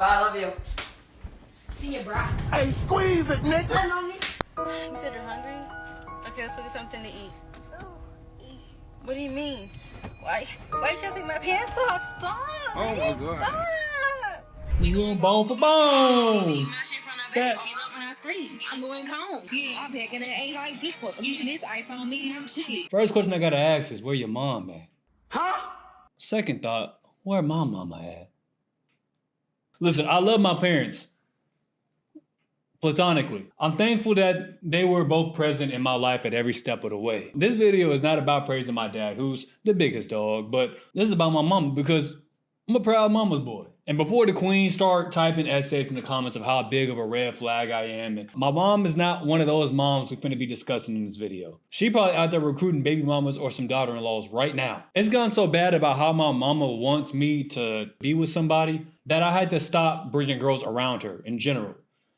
Bye, I love you. See ya, bro. Hey, squeeze it, nigga. Hi, mommy. You said you're hungry? Okay, let's go get something to eat. What do you mean? Why you trying to take my pants off? Stop! Oh my God. Stop! We going bone for bone. My shit from the back, came up when I scream. I'm going home. Yeah, I'm packing it ain't like flip. I'm using this ice on me and I'm chilly. First question I gotta ask is, where your mom at? Huh? Second thought, where my mama at? Listen, I love my parents. Platonically. I'm thankful that they were both present in my life at every step of the way. This video is not about praising my dad, who's the biggest dog, but this is about my mama because I'm a proud mama's boy. And before the queen start typing essays in the comments of how big of a red flag I am, and my mom is not one of those moms who's finna be discussing in this video. She probably out there recruiting baby mamas or some daughter-in-laws right now. It's gotten so bad about how my mama wants me to be with somebody that I had to stop bringing girls around her in general.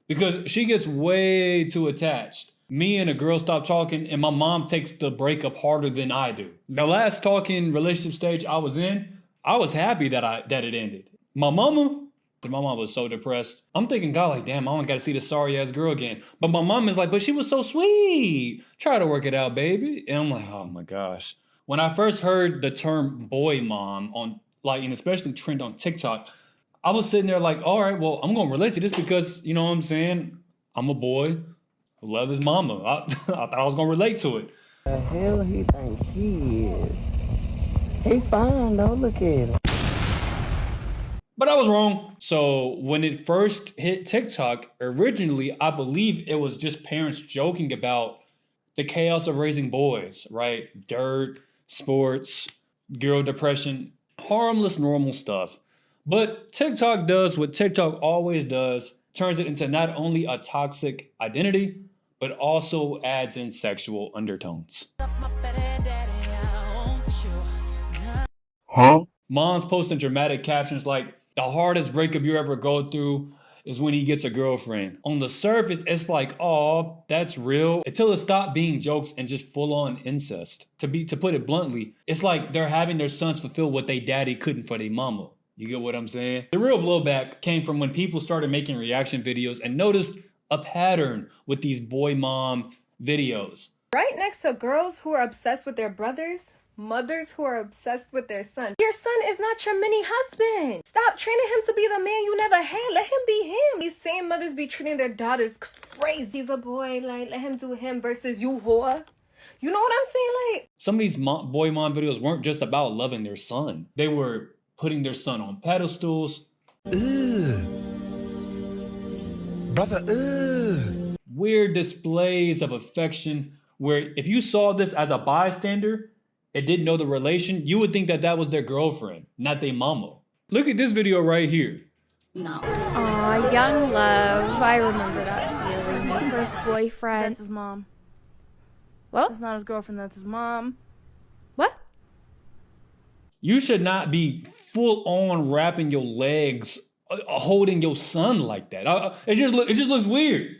Because she gets way too attached. Me and a girl stop talking and my mom takes the breakup harder than I do. The last talking relationship stage I was in, I was happy that it ended. My mama was so depressed. I'm thinking, God, like, damn, I don't gotta see this sorry ass girl again. But my mom is like, but she was so sweet. Try to work it out, baby. And I'm like, oh my gosh. When I first heard the term boy mom on, like, and especially trend on TikTok, I was sitting there like, all right, well, I'm gonna relate to this because, you know what I'm saying? I'm a boy who loves his mama. I thought I was gonna relate to it. The hell he think he is? He fine though, look at him. But I was wrong. So when it first hit TikTok, originally, I believe it was just parents joking about the chaos of raising boys, right? Dirt, sports, girl depression, harmless, normal stuff. But TikTok does what TikTok always does, turns it into not only a toxic identity, but also adds in sexual undertones. Huh? Moms posting dramatic captions like, the hardest breakup you ever go through is when he gets a girlfriend. On the surface, it's like, oh, that's real. Until it stopped being jokes and just full-on incest. To put it bluntly, it's like they're having their sons fulfill what they daddy couldn't for their mama. You get what I'm saying? The real blowback came from when people started making reaction videos and noticed a pattern with these boy mom videos. Right next to girls who are obsessed with their brothers, mothers who are obsessed with their son. Your son is not your mini husband. Stop training him to be the man you never had. Let him be him. These same mothers be treating their daughters crazy. He's a boy, like, let him do him versus you, whore. You know what I'm saying? Like, some of these boy mom videos weren't just about loving their son. They were putting their son on pedestals. Ugh. Brother, ugh. Weird displays of affection where if you saw this as a bystander and didn't know the relation, you would think that that was their girlfriend, not their mama. Look at this video right here. No. Aw, young love. I remember that feeling. My first boyfriend. that's his mom. What? That's not his girlfriend, that's his mom. What? You should not be full on wrapping your legs, holding your son like that. It just looks weird.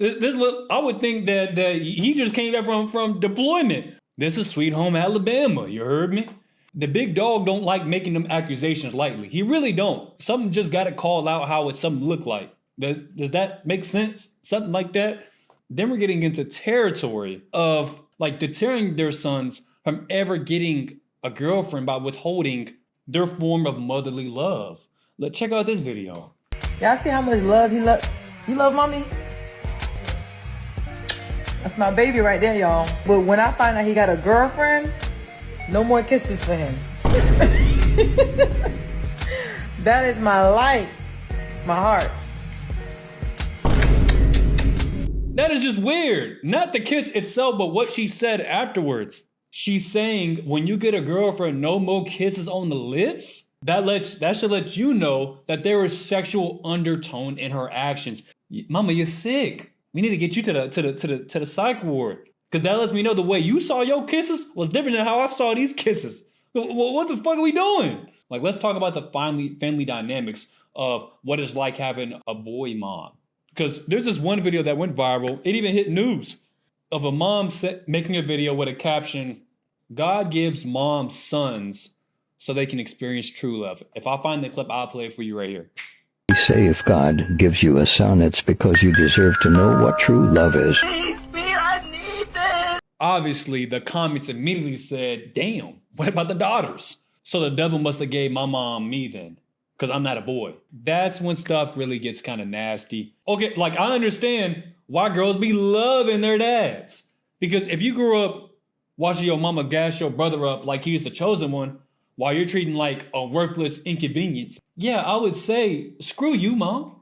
I would think that he just came back from deployment. This is Sweet Home Alabama, you heard me? The big dog don't like making them accusations lightly. He really don't. Something just gotta call out how it something look like. Does that make sense? Something like that? Then we're getting into territory of like deterring their sons from ever getting a girlfriend by withholding their form of motherly love. Let's check out this video. Y'all see how much love he love? You love mommy? That's my baby right there, y'all. But when I find out he got a girlfriend, no more kisses for him. That is my light, my heart. That is just weird. Not the kiss itself, but what she said afterwards. She's saying when you get a girlfriend, no more kisses on the lips? That should let you know that there is sexual undertone in her actions. Mama, you're sick. We need to get you to the psych ward. Cause that lets me know the way you saw your kisses was different than how I saw these kisses. What the fuck are we doing? Like, let's talk about the family dynamics of what it's like having a boy mom. Because there's this one video that went viral. It even hit news of a mom making a video with a caption, God gives moms sons so they can experience true love. If I find the clip, I'll play it for you right here. They say if God gives you a son, it's because you deserve to know what true love is. Obviously, the comments immediately said, damn, what about the daughters? So the devil must have gave my mom me then, because I'm not a boy. That's when stuff really gets kind of nasty. Okay, like I understand why girls be loving their dads. Because if you grew up watching your mama gas your brother up like he was the chosen one, while you're treating like a worthless inconvenience, yeah, I would say, screw you, mom.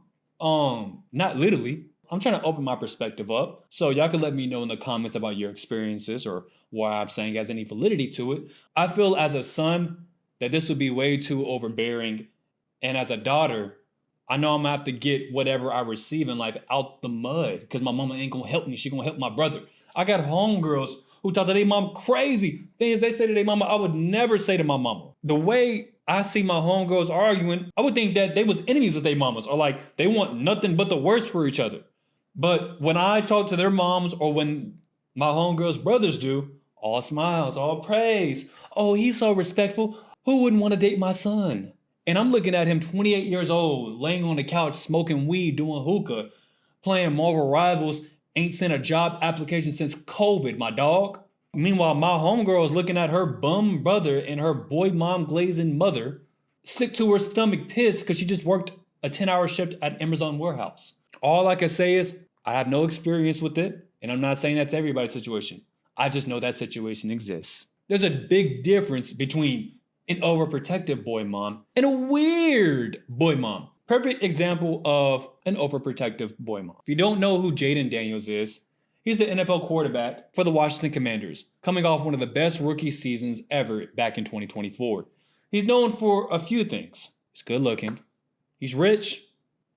Not literally. I'm trying to open my perspective up. So y'all can let me know in the comments about your experiences or why I'm saying has any validity to it. I feel as a son that this would be way too overbearing. And as a daughter, I know I'm gonna have to get whatever I receive in life out the mud because my mama ain't gonna help me. She gonna help my brother. I got homegirls who thought that they mom crazy. Things they say to their mama, I would never say to my mama. The way I see my homegirls arguing, I would think that they was enemies with their mamas or like they want nothing but the worst for each other. But when I talk to their moms or when my homegirls' brothers do, all smiles, all praise. Oh, he's so respectful. Who wouldn't want to date my son? And I'm looking at him 28 years old, laying on the couch, smoking weed, doing hookah, playing Marvel Rivals, ain't sent a job application since COVID, my dog. Meanwhile, my homegirl is looking at her bum brother and her boy mom glazing mother, sick to her stomach, pissed because she just worked a 10-hour shift at Amazon warehouse. All I can say is, I have no experience with it, and I'm not saying that's everybody's situation. I just know that situation exists. There's a big difference between an overprotective boy mom and a weird boy mom. Perfect example of an overprotective boy mom. If you don't know who Jaden Daniels is, he's the NFL quarterback for the Washington Commanders, coming off one of the best rookie seasons ever back in 2024. He's known for a few things. He's good looking, he's rich,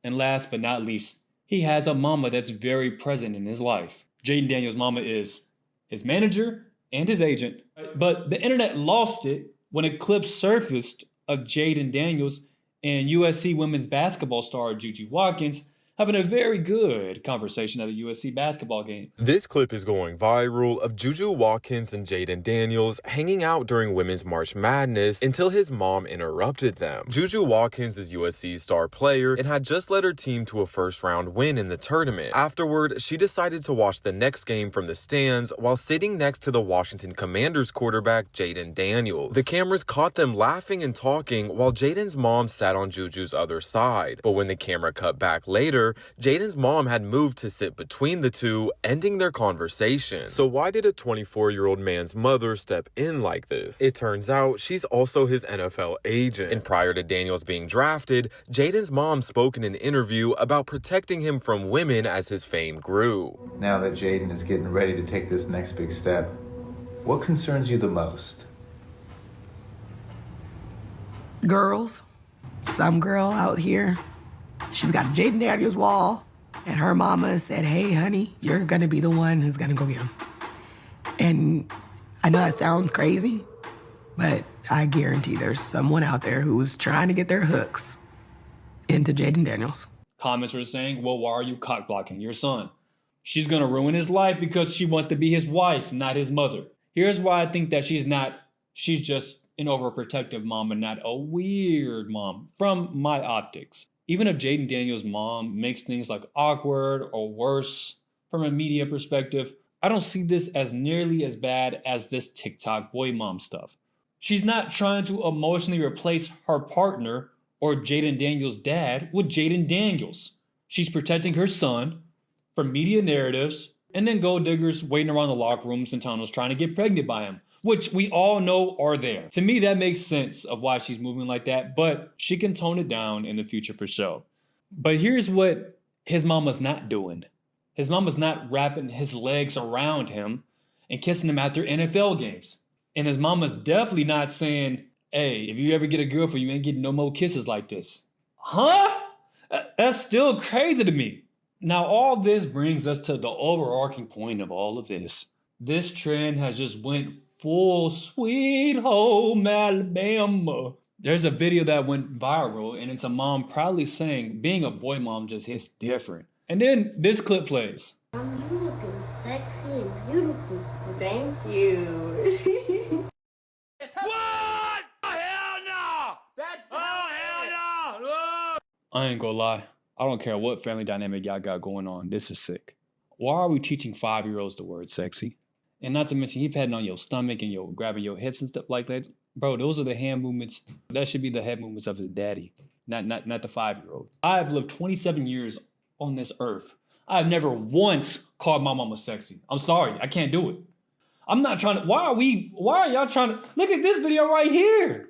and last but not least, he has a mama that's very present in his life. Jaden Daniels' mama is his manager and his agent. But the internet lost it when a clip surfaced of Jaden Daniels and USC women's basketball star Juju Watkins having a very good conversation at a USC basketball game. This clip is going viral of Juju Watkins and Jaden Daniels hanging out during Women's March Madness until his mom interrupted them. Juju Watkins is USC's star player and had just led her team to a first-round win in the tournament. Afterward, she decided to watch the next game from the stands while sitting next to the Washington Commanders quarterback Jaden Daniels. The cameras caught them laughing and talking while Jaden's mom sat on Juju's other side. But when the camera cut back later, Jaden's mom had moved to sit between the two, ending their conversation. So why did a 24-year-old man's mother step in like this? It turns out she's also his NFL agent. And prior to Daniels being drafted, Jaden's mom spoke in an interview about protecting him from women as his fame grew. Now that Jaden is getting ready to take this next big step, what concerns you the most? Girls. Some girl out here, she's got a Jaden Daniels wall, and her mama said, hey, honey, you're going to be the one who's going to go get him. And I know that sounds crazy, but I guarantee there's someone out there who's trying to get their hooks into Jaden Daniels. Comments were saying, well, why are you cock blocking your son? She's going to ruin his life because she wants to be his wife, not his mother. Here's why I think that she's just an overprotective mom and not a weird mom from my optics. Even if Jaden Daniels' mom makes things like awkward or worse from a media perspective, I don't see this as nearly as bad as this TikTok boy mom stuff. She's not trying to emotionally replace her partner or Jaden Daniels' dad with Jaden Daniels. She's protecting her son from media narratives and then gold diggers waiting around the locker rooms and tunnels trying to get pregnant by him, which we all know are there. To me, that makes sense of why she's moving like that, but she can tone it down in the future for sure. But here's what his mama's not doing. His mama's not wrapping his legs around him and kissing him after NFL games. And his mama's definitely not saying, hey, if you ever get a girlfriend, you ain't getting no more kisses like this. Huh? That's still crazy to me. Now, all this brings us to the overarching point of all of this. This trend has just went full sweet home Alabama. There's a video that went viral and it's a mom proudly saying being a boy mom just hits different. And then this clip plays. You looking sexy and beautiful. Thank you. What? Oh, hell no! That's hell no! I ain't gonna lie. I don't care what family dynamic y'all got going on. This is sick. Why are we teaching 5-year-olds the word sexy? And not to mention, he patting on your stomach and grabbing your hips and stuff like that. Bro, those are the hand movements. That should be the head movements of his daddy, not the 5-year-old. I've lived 27 years on this earth. I've never once called my mama sexy. I'm sorry, I can't do it. I'm not trying to, why are y'all trying to, look at this video right here.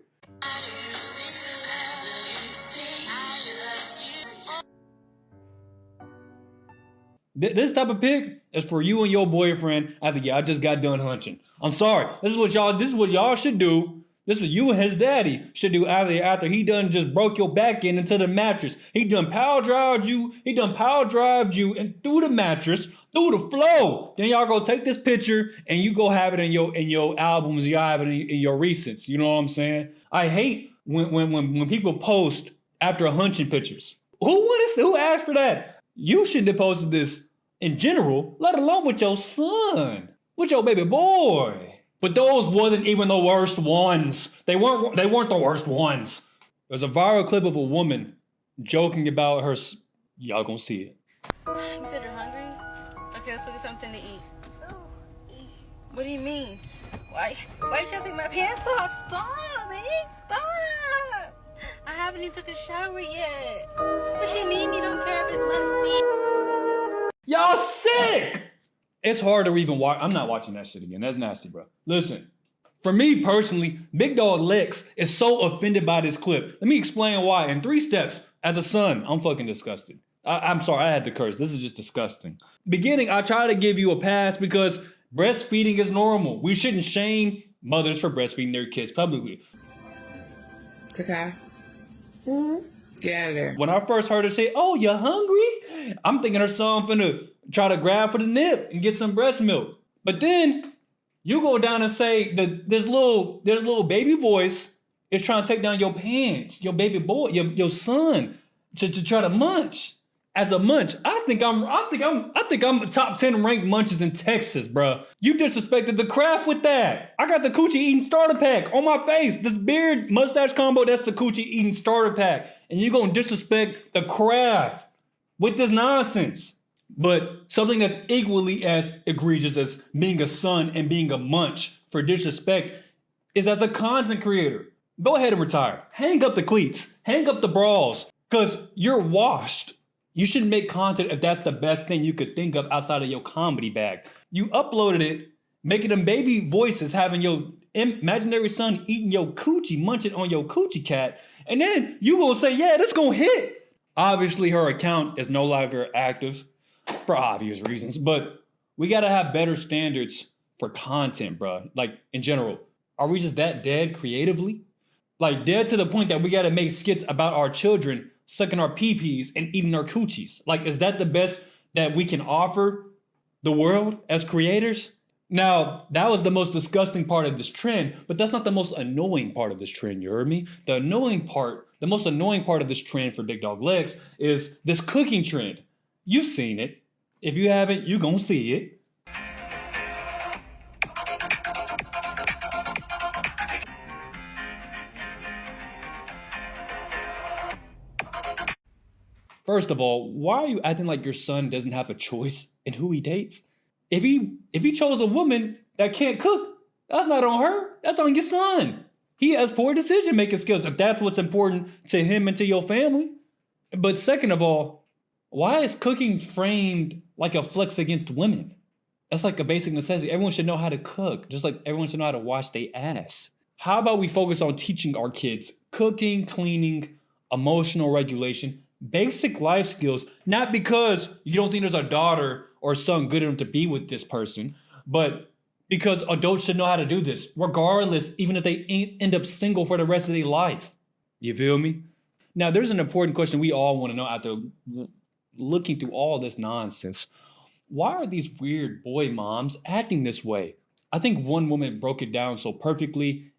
This type of pic is for you and your boyfriend after y'all just got done hunching. I'm sorry. This is what y'all should do. This is what you and his daddy should do after he done just broke your back into the mattress. He done power drived you. He done power drived you and through the mattress, through the floor. Then y'all go take this picture and you go have it in your albums. Y'all have it in your recents. You know what I'm saying? I hate when people post after hunching pictures. Who asked for that? You shouldn't have posted this in general, let alone with your son, with your baby boy. But those wasn't even the worst ones. They weren't the worst ones. There's a viral clip of a woman joking about her. Y'all gonna see it. You said you're hungry? Okay, let's go get something to eat. What do you mean? Why did you take my pants off? Stop, man, stop. I haven't even took a shower yet. What you mean you don't care if it's musty? Y'all sick! It's hard to even watch. I'm not watching that shit again. That's nasty, bro. Listen, for me personally, Big Dog Lex is so offended by this clip. Let me explain why. In 3 steps, as a son, I'm fucking disgusted. I'm sorry, I had to curse. This is just disgusting. Beginning, I try to give you a pass because breastfeeding is normal. We shouldn't shame mothers for breastfeeding their kids publicly. Takai. Get out of there. When I first heard her say, "Oh, you hungry?" I'm thinking her son finna try to grab for the nip and get some breast milk. But then you go down and say that this little baby voice is trying to take down your pants, your baby boy, your son, to try to munch. As a munch, I think I'm top 10 ranked munches in Texas, bro. You disrespected the craft with that. I got the coochie eating starter pack on my face. This beard mustache combo, that's the coochie eating starter pack. And you gonna disrespect the craft with this nonsense. But something that's equally as egregious as being a son and being a munch for disrespect is as a content creator. Go ahead and retire. Hang up the cleats. Hang up the bras. Because you're washed. You shouldn't make content if that's the best thing you could think of outside of your comedy bag. You uploaded it, making them baby voices, having your imaginary son eating your coochie, munching on your coochie cat, and then you gonna say, yeah, this gonna hit. Obviously, her account is no longer active for obvious reasons, but we gotta have better standards for content, bro. Like, in general, are we just that dead creatively? Like, dead to the point that we gotta make skits about our children sucking our pee-pees and eating our coochies. Like, is that the best that we can offer the world as creators? Now, that was the most disgusting part of this trend, but that's not the most annoying part of this trend, you heard me? The most annoying part of this trend for Big Dog Lex is this cooking trend. You've seen it. If you haven't, you're gonna see it. First of all, why are you acting like your son doesn't have a choice in who he dates? If he chose a woman that can't cook, that's not on her. That's on your son. He has poor decision-making skills if that's what's important to him and to your family. But second of all, why is cooking framed like a flex against women? That's like a basic necessity. Everyone should know how to cook, just like everyone should know how to wash their ass. How about we focus on teaching our kids cooking, cleaning, emotional regulation, basic life skills, not because you don't think there's a daughter or son good enough to be with this person, but because adults should know how to do this, regardless, even if they end up single for the rest of their life. You feel me? Now, there's an important question we all want to know after looking through all this nonsense. Why are these weird boy moms acting this way? I think one woman broke it down so perfectly.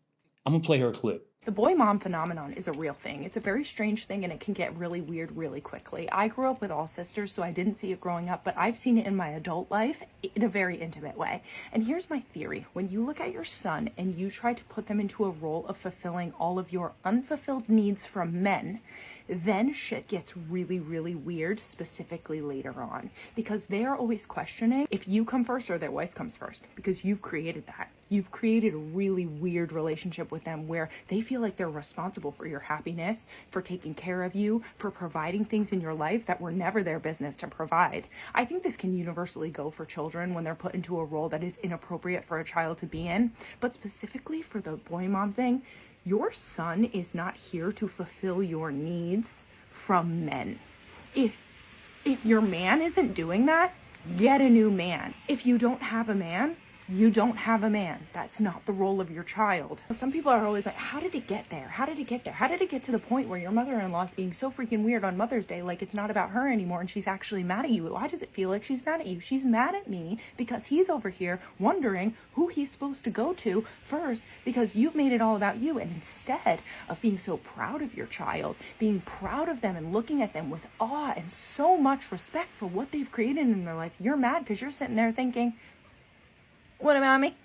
I'm gonna play her clip. The boy mom phenomenon is a real thing. It's a very strange thing and it can get really weird really quickly. I grew up with all sisters, so I didn't see it growing up, but I've seen it in my adult life in a very intimate way. And here's my theory. When you look at your son and you try to put them into a role of fulfilling all of your unfulfilled needs from men, then shit gets really, really weird, specifically later on, because they're always questioning if you come first or their wife comes first, because you've created that. You've created a really weird relationship with them where they feel like they're responsible for your happiness, for taking care of you, for providing things in your life that were never their business to provide. I think this can universally go for children when they're put into a role that is inappropriate for a child to be in, but specifically for the boy mom thing, your son is not here to fulfill your needs from men. If your man isn't doing that, get a new man. If you don't have a man, you don't have a man. That's not the role of your child. Some people are always like, how did it get there? How did it get there? How did it get to the point where your mother-in-law is being so freaking weird on Mother's Day, like it's not about her anymore and she's actually mad at you? Why does it feel like she's mad at you? She's mad at me because he's over here wondering who he's supposed to go to first because you've made it all about you. And instead of being so proud of your child, being proud of them and looking at them with awe and so much respect for what they've created in their life, you're mad because you're sitting there thinking, what about me?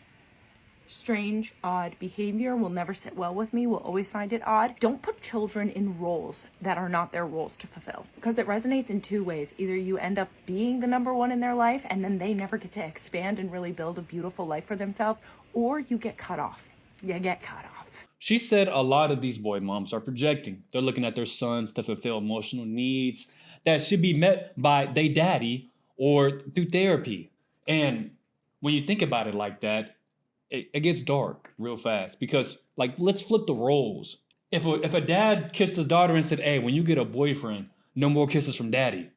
Strange, odd behavior will never sit well with me, will always find it odd. Don't put children in roles that are not their roles to fulfill, because it resonates in two ways. Either you end up being the number one in their life and then they never get to expand and really build a beautiful life for themselves, or you get cut off. You get cut off. She said a lot of these boy moms are projecting. They're looking at their sons to fulfill emotional needs that should be met by their daddy or through therapy. And when you think about it like that, it gets dark real fast because, like, let's flip the roles. If a dad kissed his daughter and said, hey, when you get a boyfriend, no more kisses from daddy,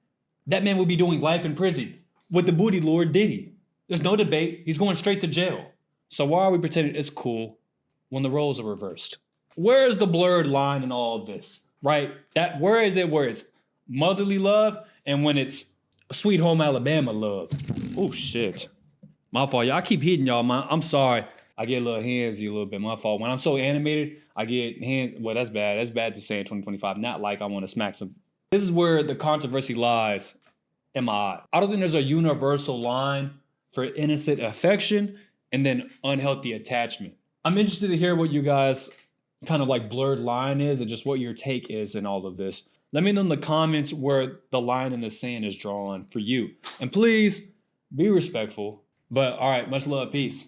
that man would be doing life in prison with the booty lord Diddy. There's no debate. He's going straight to jail. So why are we pretending it's cool when the roles are reversed? Where is the blurred line in all of this, right? Where is it where it's motherly love and when it's sweet home Alabama love? Oh, shit. My fault, y'all. I keep hitting y'all, man. I'm sorry. I get a little handsy a little bit. My fault. When I'm so animated, I get hands. Well, that's bad. That's bad to say in 2025. Not like I want to smack some. This is where the controversy lies in my eye. I don't think there's a universal line for innocent affection and then unhealthy attachment. I'm interested to hear what you guys kind of like blurred line is and just what your take is in all of this. Let me know in the comments where the line in the sand is drawn for you. And please be respectful. But all right, much love, peace.